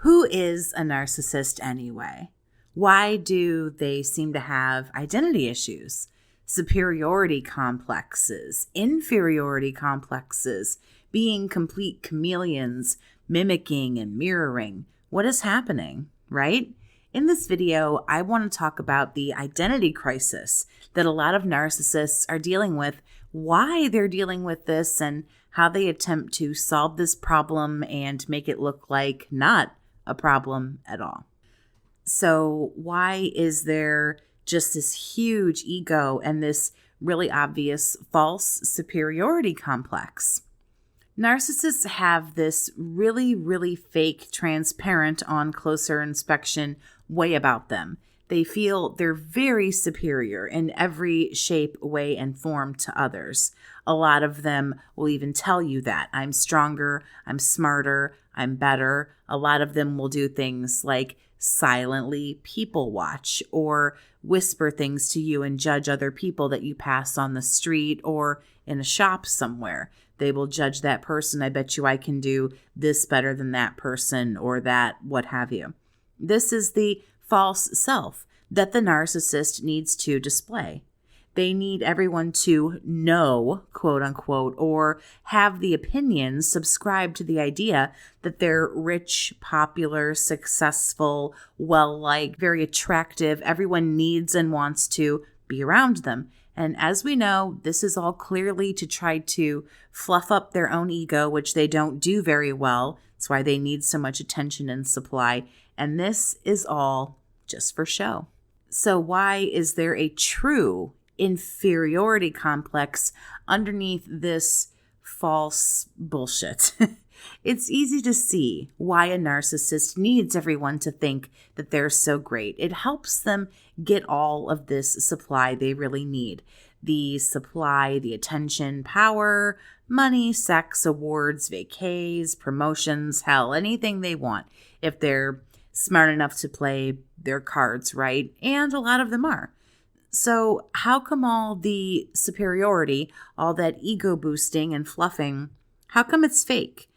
Who is a narcissist anyway? Why do they seem to have identity issues, superiority complexes, inferiority complexes, being complete chameleons, mimicking and mirroring? What is happening, right? In this video, I want to talk about the identity crisis that a lot of narcissists are dealing with, why they're dealing with this, and how they attempt to solve this problem and make it look like not a problem at all. So why is there just this huge ego and this really obvious false superiority complex? Narcissists have this really fake, transparent, on closer inspection way about them. They feel they're very superior in every shape, way, and form to others. A lot of them will even tell you that. I'm stronger, I'm smarter, I'm better. A lot of them will do things like silently people watch or whisper things to you and judge other people that you pass on the street or in a shop somewhere. They will judge that person. I bet you I can do this better than that person or that, what have you. This is the false self that the narcissist needs to display. They need everyone to know, quote unquote, or have the opinion, subscribe to the idea that they're rich, popular, successful, well-liked, very attractive. Everyone needs and wants to be around them. And as we know, this is all clearly to try to fluff up their own ego, which they don't do very well. That's why they need so much attention and supply. And this is all just for show. So why is there a true inferiority complex underneath this false bullshit? It's easy to see why a narcissist needs everyone to think that they're so great. It helps them get all of this supply they really need. The supply, the attention, power, money, sex, awards, vacays, promotions, hell, anything they want. If they're smart enough to play their cards right, and a lot of them are. So how come all the superiority, all that ego boosting and fluffing, how come it's fake?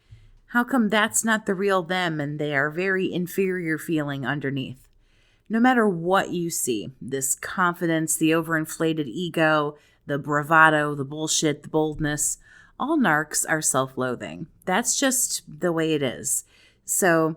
How come that's not the real them and they are very inferior feeling underneath? No matter what you see, this confidence, the overinflated ego, the bravado, the bullshit, the boldness, all narcs are self-loathing. That's just the way it is. So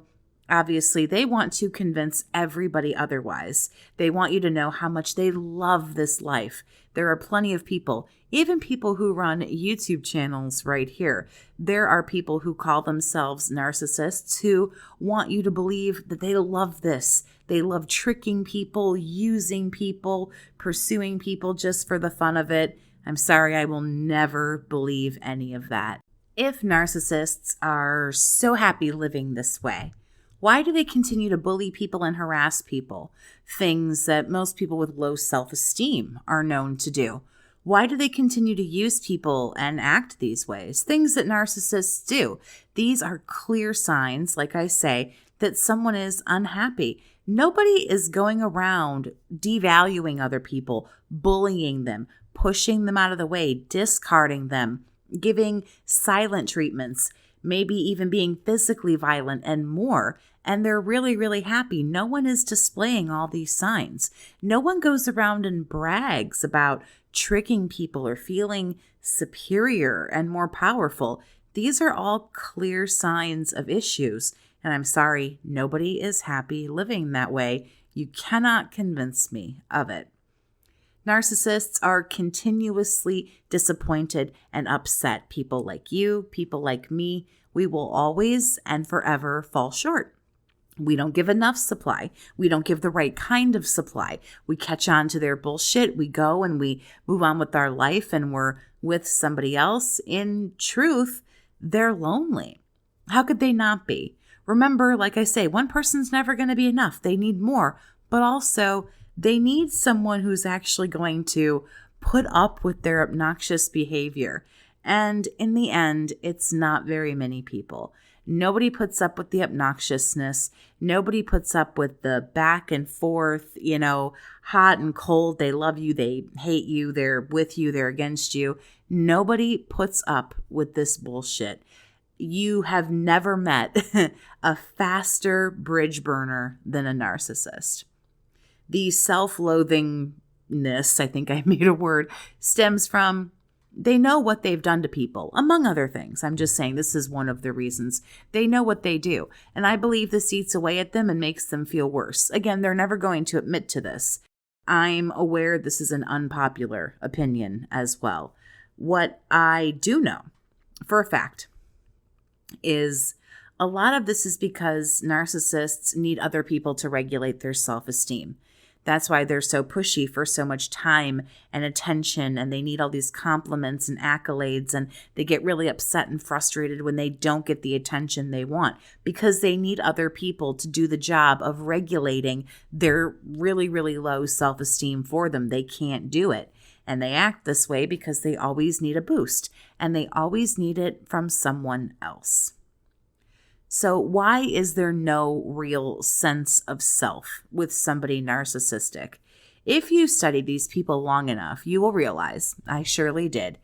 obviously, they want to convince everybody otherwise. They want you to know how much they love this life. There are plenty of people, even people who run YouTube channels right here. There are people who call themselves narcissists who want you to believe that they love this. They love tricking people, using people, pursuing people just for the fun of it. I'm sorry, I will never believe any of that. If narcissists are so happy living this way, why do they continue to bully people and harass people? Things that most people with low self-esteem are known to do. Why do they continue to use people and act these ways? Things that narcissists do. These are clear signs, like I say, that someone is unhappy. Nobody is going around devaluing other people, bullying them, pushing them out of the way, discarding them, giving silent treatments, maybe even being physically violent and more. And they're really happy. No one is displaying all these signs. No one goes around and brags about tricking people or feeling superior and more powerful. These are all clear signs of issues. And I'm sorry, nobody is happy living that way. You cannot convince me of it. Narcissists are continuously disappointed and upset. People like you, people like me, we will always and forever fall short. We don't give enough supply. We don't give the right kind of supply. We catch on to their bullshit. We go and we move on with our life and we're with somebody else. In truth, they're lonely. How could they not be? Remember, like I say, one person's never going to be enough. They need more, but also they need someone who's actually going to put up with their obnoxious behavior. And in the end, it's not very many people. Nobody puts up with the obnoxiousness. Nobody puts up with the back and forth, hot and cold. They love you. They hate you. They're with you. They're against you. Nobody puts up with this bullshit. you have never met a faster bridge burner than a narcissist. The self-loathingness, I think I made a word, stems from they know what they've done to people, among other things. I'm just saying this is one of the reasons. They know what they do. And I believe this eats away at them and makes them feel worse. Again, they're never going to admit to this. I'm aware this is an unpopular opinion as well. What I do know for a fact is a lot of this is because narcissists need other people to regulate their self-esteem. That's why they're so pushy for so much time and attention, and they need all these compliments and accolades, and they get really upset and frustrated when they don't get the attention they want because they need other people to do the job of regulating their really, really low self-esteem for them. They can't do it. And they act this way because they always need a boost, and they always need it from someone else. So why is there no real sense of self with somebody narcissistic? If you study these people long enough, you will realize, I surely did,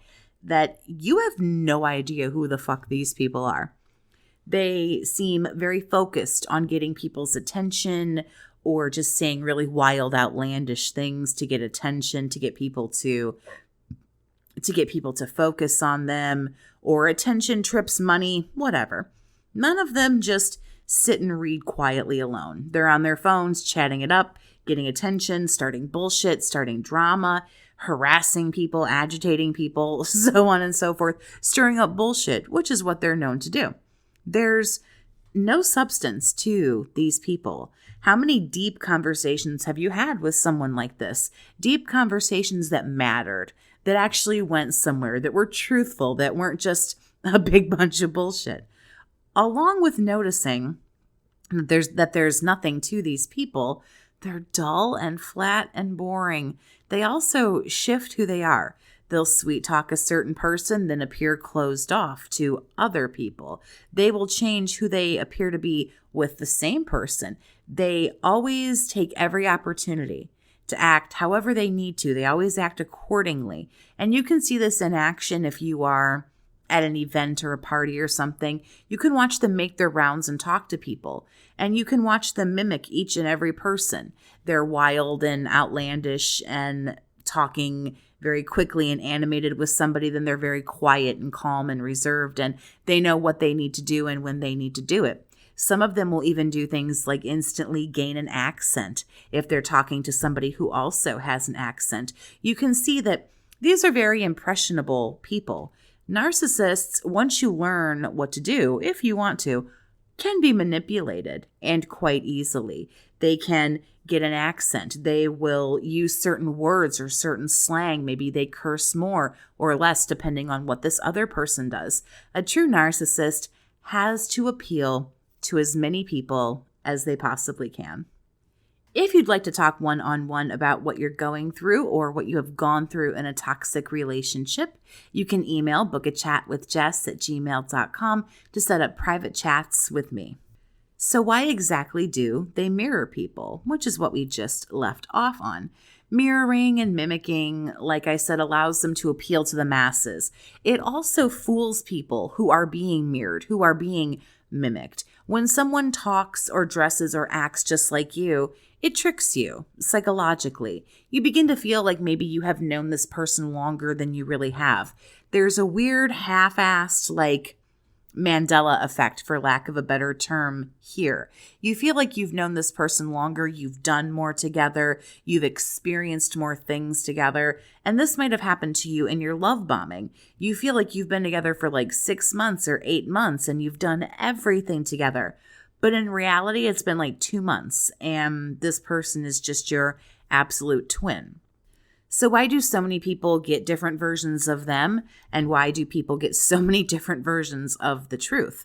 that you have no idea who the fuck these people are. They seem very focused on getting people's attention or just saying really wild, outlandish things to get attention, to get people to focus on them, or attention trips, money, whatever. None of them just sit and read quietly alone. They're on their phones, chatting it up, getting attention, starting bullshit, starting drama, harassing people, agitating people, so on and so forth, stirring up bullshit, which is what they're known to do. There's no substance to these people. How many deep conversations have you had with someone like this? Deep conversations that mattered, that actually went somewhere, that were truthful, that weren't just a big bunch of bullshit. Along with noticing that there's nothing to these people, they're dull and flat and boring. They also shift who they are. They'll sweet talk a certain person, then appear closed off to other people. They will change who they appear to be with the same person. They always take every opportunity to act however they need to. They always act accordingly. And you can see this in action if you are at an event or a party or something. You can watch them make their rounds and talk to people. And you can watch them mimic each and every person. They're wild and outlandish and talking very quickly and animated with somebody. Then they're very quiet and calm and reserved. And they know what they need to do and when they need to do it. Some of them will even do things like instantly gain an accent if they're talking to somebody who also has an accent. You can see that these are very impressionable people. Narcissists, once you learn what to do, if you want to, can be manipulated and quite easily. They can get an accent. They will use certain words or certain slang. Maybe they curse more or less depending on what this other person does. A true narcissist has to appeal to as many people as they possibly can. If you'd like to talk one-on-one about what you're going through or what you have gone through in a toxic relationship, you can email BookAChatWithJess@gmail.com to set up private chats with me. So why exactly do they mirror people, which is what we just left off on? Mirroring and mimicking, like I said, allows them to appeal to the masses. It also fools people who are being mirrored, who are being mimicked. When someone talks or dresses or acts just like you, it tricks you psychologically. You begin to feel like maybe you have known this person longer than you really have. There's a weird half-assed, Mandela effect, for lack of a better term, here. You feel like you've known this person longer, you've done more together, you've experienced more things together, and this might have happened to you in your love bombing. You feel like you've been together for 6 months or 8 months and you've done everything together. But in reality, it's been 2 months and this person is just your absolute twin. So why do so many people get different versions of them? And why do people get so many different versions of the truth?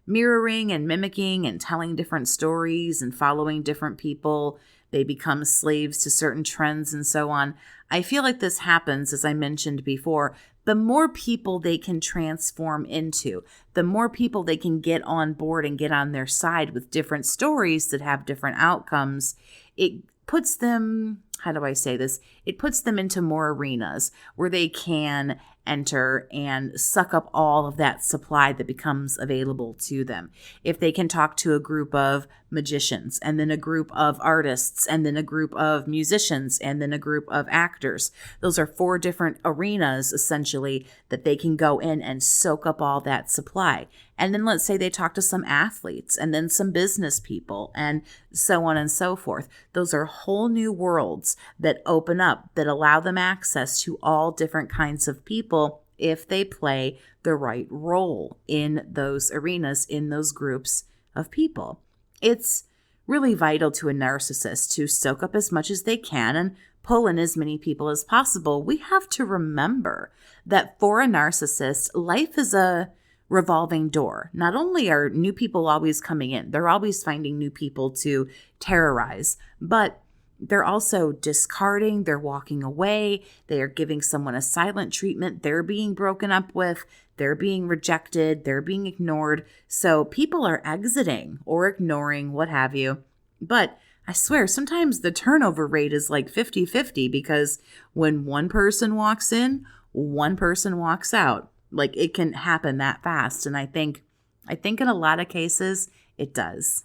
Mirroring and mimicking and telling different stories and following different people. They become slaves to certain trends and so on. I feel like this happens, as I mentioned before, the more people they can transform into, the more people they can get on board and get on their side with different stories that have different outcomes, it puts them how do I say this? It puts them into more arenas where they can enter and suck up all of that supply that becomes available to them. If they can talk to a group of magicians, and then a group of artists, and then a group of musicians, and then a group of actors, those are 4 different arenas essentially that they can go in and soak up all that supply. And then let's say they talk to some athletes, and then some business people, and so on and so forth. Those are whole new worlds that open up, that allow them access to all different kinds of people if they play the right role in those arenas, in those groups of people. It's really vital to a narcissist to soak up as much as they can and pull in as many people as possible. We have to remember that for a narcissist, life is a revolving door. Not only are new people always coming in, they're always finding new people to terrorize, but they're also discarding, they're walking away, they are giving someone a silent treatment, they're being broken up with, they're being rejected, they're being ignored. So people are exiting or ignoring, what have you. But I swear, sometimes the turnover rate is like 50-50, because when one person walks in, one person walks out. Like, it can happen that fast. And I think in a lot of cases, it does.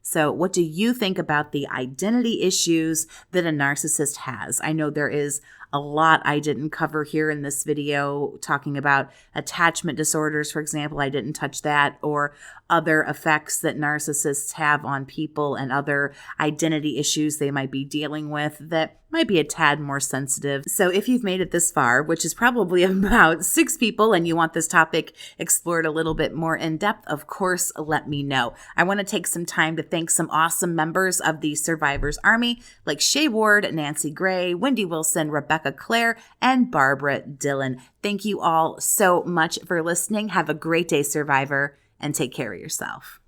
So what do you think about the identity issues that a narcissist has? I know there is a lot I didn't cover here in this video, talking about attachment disorders, for example. I didn't touch that, or other effects that narcissists have on people and other identity issues they might be dealing with that might be a tad more sensitive. So if you've made it this far, which is probably about 6 people, and you want this topic explored a little bit more in depth, of course, let me know. I want to take some time to thank some awesome members of the Survivors Army, like Shay Ward, Nancy Gray, Wendy Wilson, Rebecca Claire, and Barbara Dillon. Thank you all so much for listening. Have a great day, Survivor, and take care of yourself.